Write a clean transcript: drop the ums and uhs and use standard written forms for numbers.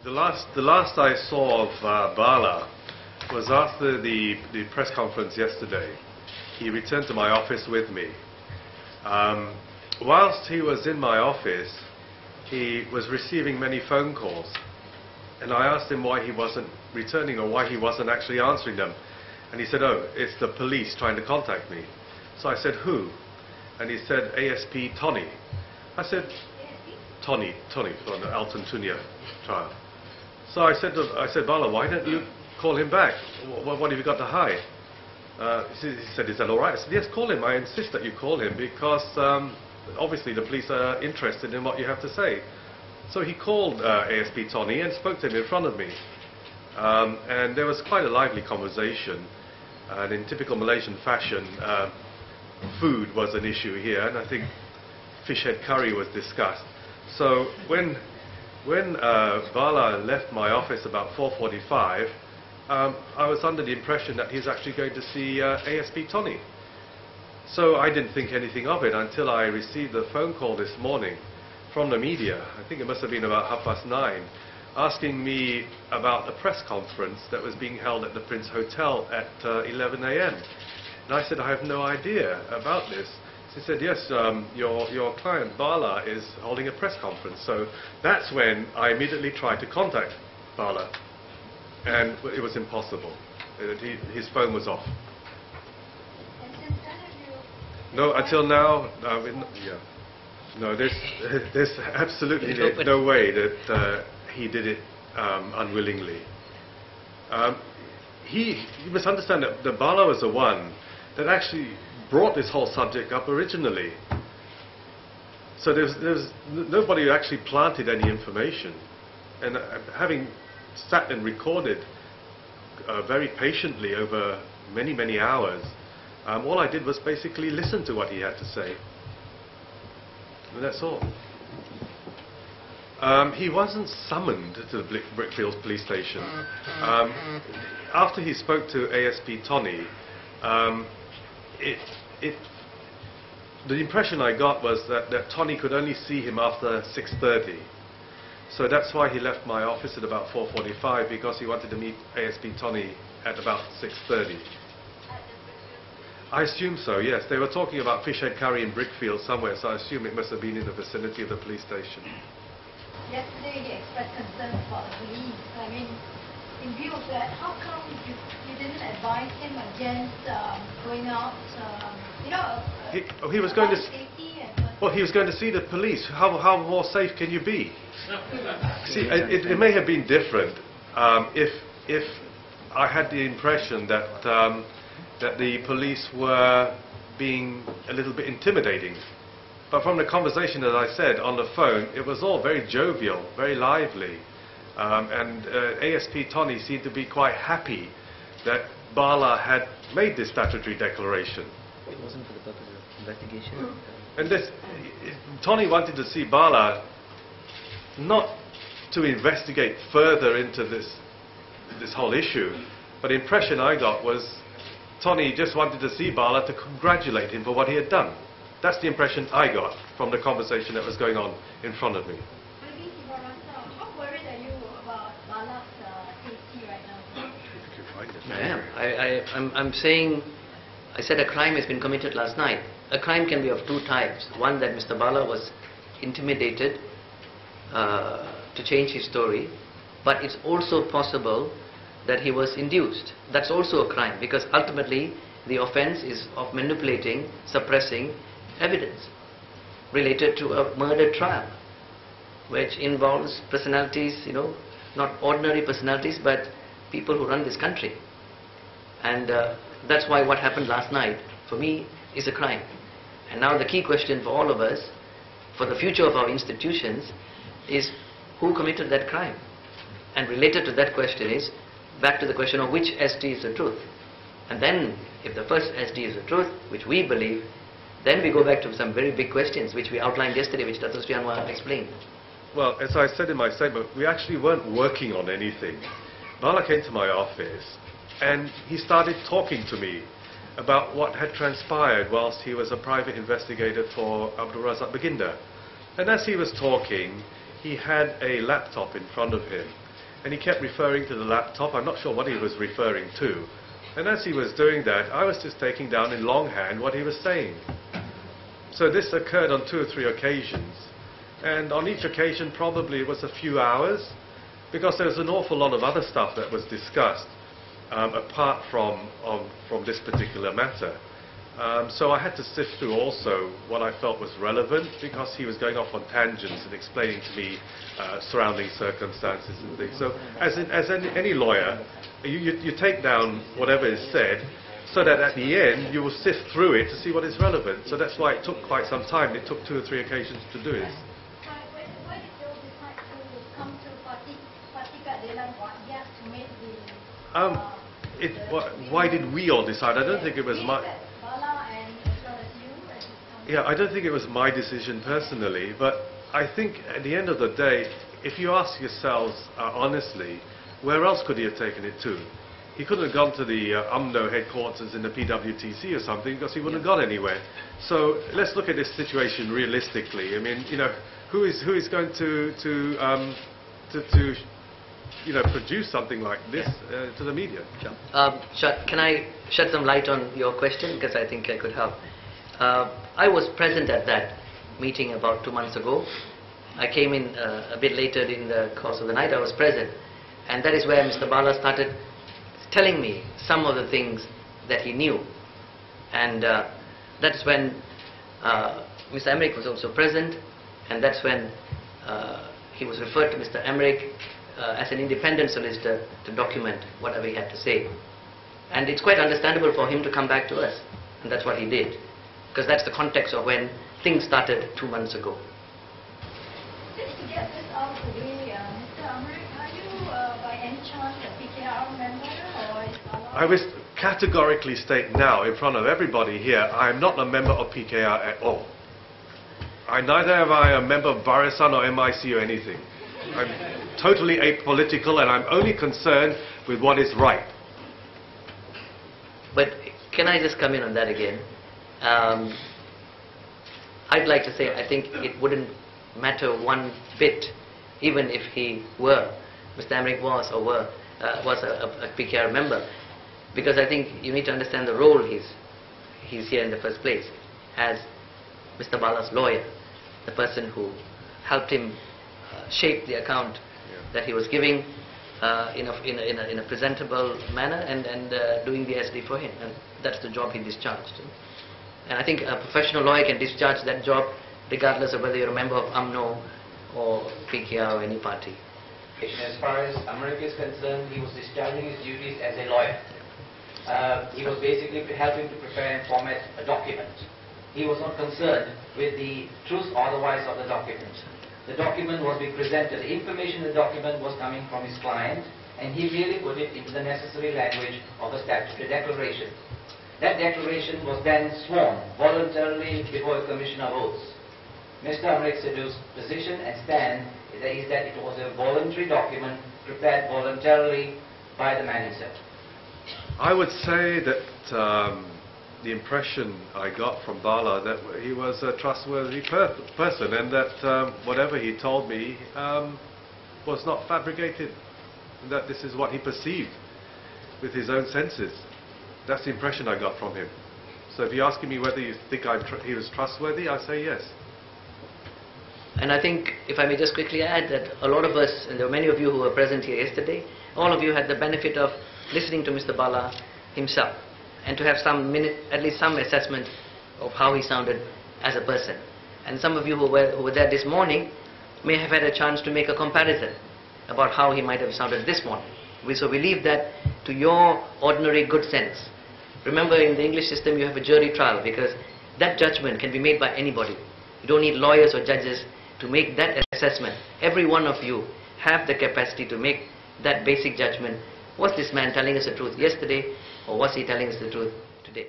The last I saw of Bala was after the press conference yesterday. He returned to my office with me. Whilst he was in my office, he was receiving many phone calls. And I asked him why he wasn't returning or why he wasn't actually answering them. And he said, "Oh, it's the police trying to contact me." So I said, "Who?" And he said, "ASP Tony." I said, Tony for the Alton Tunia trial. So I said, "Bala, why don't you call him back? What have you got to hide?" He said, "Is that all right?" I said, "Yes, call him. I insist that you call him because obviously the police are interested in what you have to say." So he called ASP Tony and spoke to him in front of me. And there was quite a lively conversation. And in typical Malaysian fashion, food was an issue here, and I think fish head curry was discussed. So when Bala left my office about 4:45, I was under the impression that he's actually going to see ASP Tony. So I didn't think anything of it until I received a phone call this morning from the media. I think it must have been about 9:30, asking me about a press conference that was being held at the Prince Hotel at 11 a.m. And I said, "I have no idea about this." He said, "Yes, your client Bala is holding a press conference." So that's when I immediately tried to contact Bala. And it was impossible. His phone was off. And since then have you... No, until now, yeah. No, there's absolutely no way that he did it unwillingly. You must understand that Bala was the one that actually brought this whole subject up originally. So there's nobody who actually planted any information. And having sat and recorded very patiently over many hours, all I did was basically listen to what he had to say. And that's all. He wasn't summoned to the Brickfields police station. After he spoke to ASP Tony, the impression I got was that Tony could only see him after 6:30. So that's why he left my office at about 4:45, because he wanted to meet ASP Tony at about 6:30. I assume so, yes. They were talking about fish head curry in Brickfield somewhere, so I assume it must have been in the vicinity of the police station. Yesterday he expressed concern about the police. I mean, in view of that, how come you didn't advise him against going out, he was going to... Well, he was going to see the police. How more safe can you be? See, it may have been different if I had the impression that the police were being a little bit intimidating. But from the conversation, as I said, on the phone, it was all very jovial, very lively. And ASP Tony seemed to be quite happy that Bala had made this statutory declaration. It wasn't for the purpose of investigation. And Tony wanted to see Bala not to investigate further into this whole issue, but the impression I got was Tony just wanted to see Bala to congratulate him for what he had done. That's the impression I got from the conversation that was going on in front of me. How worried are you about Bala's safety right now? I am. I'm saying, I said a crime has been committed last night. A crime can be of two types. One, that Mr. Bala was intimidated to change his story, but it's also possible that he was induced. That's also a crime, because ultimately the offense is of manipulating, suppressing evidence related to a murder trial, which involves personalities, not ordinary personalities, but people who run this country. And that's why what happened last night, for me, is a crime. And now the key question for all of us, for the future of our institutions, is who committed that crime? And related to that question is, back to the question of which SD is the truth. And then, if the first SD is the truth, which we believe, then we go back to some very big questions, which we outlined yesterday, which Dr. Sri Anwar explained. Well, as I said in my statement, we actually weren't working on anything. Bala came to my office and he started talking to me about what had transpired whilst he was a private investigator for Abdul Razak Baginda. And as he was talking, he had a laptop in front of him, and he kept referring to the laptop. I'm not sure what he was referring to. And as he was doing that, I was just taking down in longhand what he was saying. So this occurred on 2 or 3 occasions. And on each occasion, probably it was a few hours, because there was an awful lot of other stuff that was discussed, apart from this particular matter. So I had to sift through also what I felt was relevant, because he was going off on tangents and explaining to me surrounding circumstances and things. So as any lawyer, you take down whatever is said, so that at the end you will sift through it to see what is relevant. So that's why it took quite some time. It took 2 or 3 occasions to do it. Why did you decide to come to Patika Delan Wajak to make the... Why did we all decide? I don't think it was my... Bala and as well as you. Yeah, I don't think it was my decision personally, but I think at the end of the day, if you ask yourselves honestly, where else could he have taken it to? He couldn't have gone to the UMNO headquarters in the PWTC or something, because he wouldn't have got anywhere. So let's look at this situation realistically. I mean, you know, who is going to produce something like this to the media? Sure. Can I shed some light on your question, because I think I could help. I was present at that meeting about 2 months ago. I came in a bit later in the course of the night. I was present, and that is where Mr. Bala started telling me some of the things that he knew, and that's when Mr. Americ was also present, and that's when he was referred to Mr. Americ as an independent solicitor to document whatever he had to say. And it's quite understandable for him to come back to us, and that's what he did, because that's the context of when things started 2 months ago. Just to get this out of the way, Mr. Americ, are you by any chance a PKR member, or is Bala? I will categorically state now in front of everybody here, I am not a member of PKR at all. Neither am I a member of Barisan or MIC or anything. I'm totally apolitical, and I'm only concerned with what is right. But can I just come in on that again? I'd like to say I think it wouldn't matter one bit, even if he were, Mr. Americ was or were, was a PKR member, because I think you need to understand the role he's here in the first place, as Mr. Bala's lawyer, the person who helped him shape the account that he was giving in a presentable manner, and doing the SD for him, and that's the job he discharged. And I think a professional lawyer can discharge that job regardless of whether you're a member of UMNO or PKR or any party. As far as Americ is concerned, he was discharging his duties as a lawyer. He was basically helping to prepare and format a document. He was not concerned with the truth or otherwise of the document. The document was being presented. The information in the document was coming from his client, and he really put it into the necessary language of a statutory declaration. That declaration was then sworn voluntarily before a commission of oaths. Mr. Americk Sidhu's position and stand is that it was a voluntary document prepared voluntarily by the man himself. I would say that the impression I got from Bala that he was a trustworthy person, and that whatever he told me was not fabricated, and that this is what he perceived with his own senses. That's the impression I got from him. So if you're asking me whether you think he was trustworthy, I say yes. And I think, if I may just quickly add, that a lot of us, and there were many of you who were present here yesterday, all of you had the benefit of listening to Mr. Bala himself, and to have at least some assessment of how he sounded as a person. And some of you who were there this morning may have had a chance to make a comparison about how he might have sounded this morning. So we leave that to your ordinary good sense. Remember, in the English system you have a jury trial, because that judgment can be made by anybody. You don't need lawyers or judges to make that assessment. Every one of you have the capacity to make that basic judgment. Was this man telling us the truth yesterday, or was he telling us the truth today?